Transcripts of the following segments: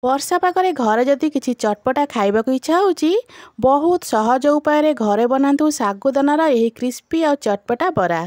वर्षा पागरे घरे जदि किछि चटपटा खाइबाकू इच्छा होउची बहुत सहज उपाय घरे बनातु सागुदानार यही क्रिस्पी और चटपटा बरा।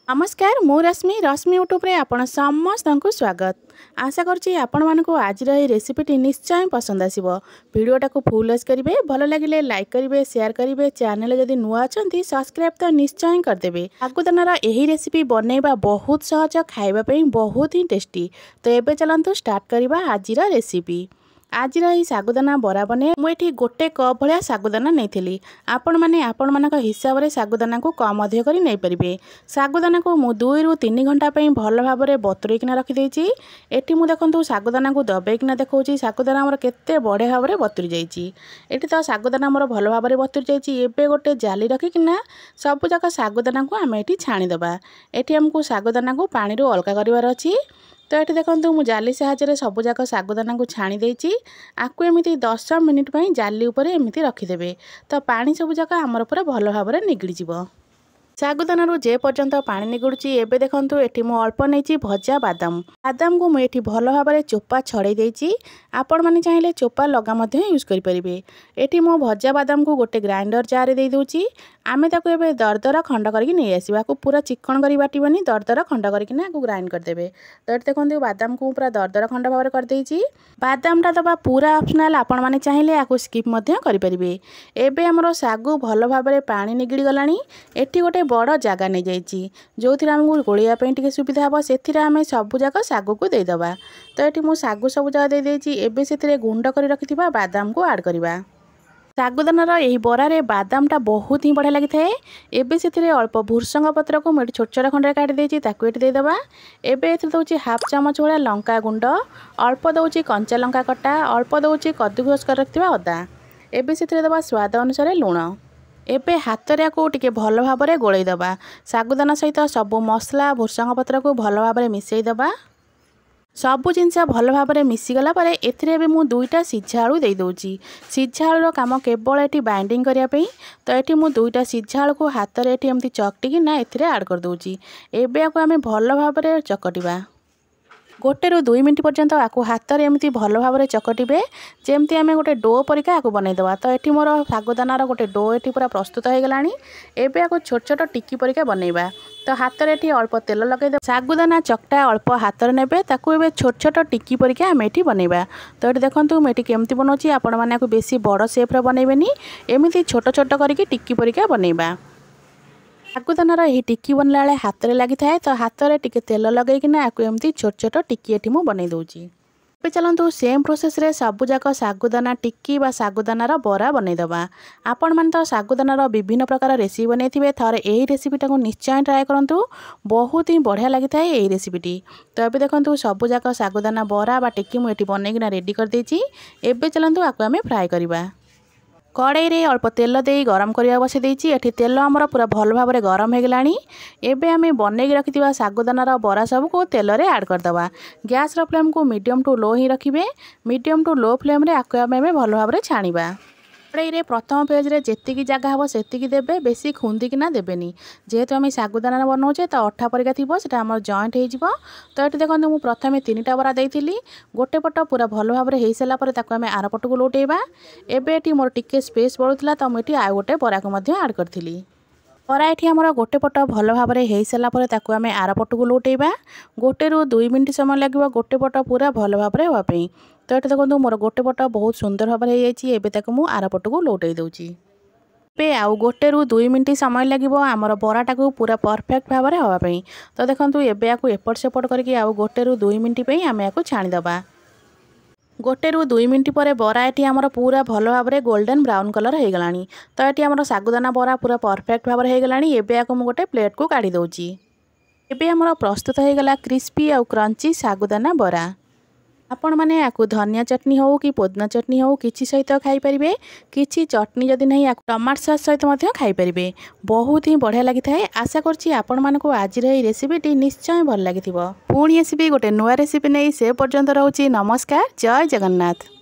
नमस्कार, मु रश्मि रश्मि यूट्यूब रे आपण समस्त को स्वागत। आशा करछि आपण मानको आज रही रेसिपीटी निश्चय पसंद आसीबो। वीडियोटा को फुल वॉच करिवे, भलो लागिले लाइक करिवे, शेयर करिवे, चैनल जदि नुआ अछंती सब्सक्राइब तो निश्चय कर देबे। सागुदानार यही रेसिपी बनैबा बहुत सहज, खाइबा पई बहुत ही टेस्टी। तो एबे चलंतु स्टार्ट करिबा आजिर रेसिपी। आज रही सागुदाना बरा बने मुझे गोटे कप भाया सागुदाना नहीं आपण मैंने आपण मान हिसाब से सागुदाना को कम अधिक कर नहीं पारे। सागुदाना को मु 2 ରୁ 3 घंटा भल भाव में बतुरेकिना रखिदेची। एटी मु देखंतु सागुदाना को दबेकिना देखौची सागुदाना हमर केते बढ़िया भाव में बतुरी जाइची। एटी तो सागुदाना हमर भल भाव में बतुरी जाइची। एबे गोटे जाली रखिकिना सब जाक सागुदाना को आम एटी छाणी दबा। एटी हमको सागुदाना को पानी रू अलगा करिवार अछि। तो ये देखो मुझे जाली साहाय्य सबुजाक सागुदाना को छाणी देची। आकु एमती 10 मिनिट जाली उपर एमती रखिदेवे तो पानी सबुजाक आमर पूरा भल भाव में निगड़ी जीव। सागुदाना जे पर्यंत पानी निगुड़ी एबे देखंतु एठी मु अल्प नहीं भजा बादाम को मुझे भल भाव में चोपा छड़े देची। आपण माने चाहिले चोपा लगा यूज करि परिबे। एठी मु भजा बादाम को गोटे ग्राइंडर जार दे दोची। आमे ताको एबे दरदर खंड करके नहीं आसीबा। को पूरा चिकन करी बाटिबनी, दरदर खंड करके ना को ग्राइंड कर देबे। तो एठी देखंतु बादाम को पूरा दरदर खंड भाव में कर देची। बादामटा दबा पूरा ऑप्शनल, आपण माने चाहिले आको स्किप मध्य करि परिबे। एबे हमरो सागु भल भाव में पानी निगड़ी गलानी। एठी गोटे बड़ जगह नहीं जाइए जो आमको गोलिया टे सुविधा हे से आम सबुजाक सागु को देदेबा। तो ये मुझे सागु सबुजाक देदेची। एबे से गुंड कर रखि बादाम को ऐड करवा। सागुदानार यही बरारे बादामटा बहुत ही बढ़िया लगी थाए। एबे से अल्प भूर्संग पत्र को मुझे छोट छोट खंड काटी देची ताकू एटी देदेबा। एबे एथि दउची हाफ चामच भाया लंका गुंड, अल्प दउची कंचा लंका कटा, अल्प दउची कद्दूकस कर रखिथिबा अदा। एबे से देबा स्वाद अनुसार लुण। एबे हाथ को टिके भल भाव में गोलई दबा। सागुदाना सहित सबू मसला भूर्संग पत्र को भल भाव में मिसई दबा। सबू जिनस भल भाव में मिसीगला एथिरे मु 2टा सिझा आलू दे दोची। सिझा आलूर काम केवल ये बाइंडिंग करने। तो ये मु 2टा सिझा आलू को हाथ में एमती चकटिकी ना एथिरे ऐड कर दोची। एबे आको आमे भल भाव में चकटिबा। 1 ରୁ 2 मिनिट पर्यंत आपको हाथ में एमती भल भाव में चकटिबे जमती आम गोटे डो परिका आपको बनईदे। तो ये मोर सागुदानार गोटे डो ये पूरा प्रस्तुत हो गलानी। एबे आपको छोट छोट टिक्की परिका बनईबा। तो हाथ में ये अल्प तेल लगेदे। सागुदाना चकटा अल्प हाथ में नेबे ताकू एबे छोट छोट टिक्की परिका आम ये बनईबा। तो ये देखंतु मुझे केमती बनाऊँगी। आपण माने बेसी बड़ सेप्रे बनईबेनी, एमती छोट छोट करके टिक्की परिका बनईबा। सागुदानार यही टिक्की बनला बेले हाथ में लगी थाए। तो हाथ में टिके तेल लगेकिना आपको एमती छोट छोट टिक्की एठी मु बनै दोची। एबे चलंतु सेम प्रोसेस रे सबुजाक सागुदाना टिक्की बा सागुदानार बरा बनईदबा। आपण माने तो सागुदानार विभिन्न प्रकार रेसिपी बनैथिबे, थरे एही रेसिपीटा को निश्चय ट्राए करंतु। बहुत ही बढ़िया लगी थाए एही रेसिपीटी। तो एबे देखंतु सबुजाक सागुदाना बरा बा टिक्की मु एठी बनैकिना रेडी कर देची। एबे चलंतु आको आमे फ्राए करबा। कड़ाई रे अल्प तेल दे गरम करवा बसई देची। एठी तेल हमर पूरा भल भाव में गरम हो गलानी। एबे आमे बनई रखिथिबा सागुदानार बरा सब को तेल रे ऐड कर दबा। गैस रो फ्लेम को मीडियम टू लो ही रखिबे। मीडियम टू लो फ्लेम रे आको आमे भल भाव में छाणीबा। कड़ाई रे प्रथम पेज रे जेतिकी जगह हम सेतिकी देबे, बेसी खुंदिकिना देबेनी। जेहेतु आम सागुदाना बनाऊे तो अठा परिका थी से जॉइंट हो। तो ये देखो मुझे प्रथम 3टा बरा देती। गोटे पट पूरा भल भाव में हो सारापर आम आर पट को लौटेबा। एबे ये मोर टिके स्पेस बढ़ुला तो मुझे आउ गोटे बरा को ऐड करी। बरा ये आमर गोटे पट भल भाव में हो सारापर आम आर पट को लौटेबा। 1 ରୁ 2 मिनिट समय लगे गोटे पट पूरा भल भाव में होगापी। तो ये देखो मोर गोटे पट बहुत सुंदर भाव में हो आर पट को लौटई दूची। पे आउ 1 ରୁ 2 मिनिट समय लगे आमर बराटा को पूरा परफेक्ट भाव में होगापी। तो देखो एबे आपको एपट सेपट करके आउ 1 ରୁ 2 मिनिट आम या छाणीदबा। 1 ରୁ 2 मिनिट पर बरा ये आमर पूरा भल भाव में गोल्डन ब्राउन कलर हो गलानी। तो ये आमर सागुदाना बरा पूरा परफेक्ट भाव में हो गलानी। एबे आपको गोटे प्लेट को काढ़ी दउची। एबे आमर प्रस्तुत हो गला क्रिस्पी और क्रंची सागुदाना बरा। आपण माने आकु धनिया चटनी हो कि पुदीना चटनी हो किछि सहित खाई परिबे। किछि चटनी जदि नहीं टमाटर सॉस सहित मध्य खाई परिबे। बहुत ही बढ़िया लगी थाए। आशा करछि आपण मानको आज रे रेसिपीटी निश्चय भल लागिथिबो। पुणी आसीबे गोटे नुआ रेसिपी नहीं। से पर्यंत रहउछि नमस्कार, जय जगन्नाथ।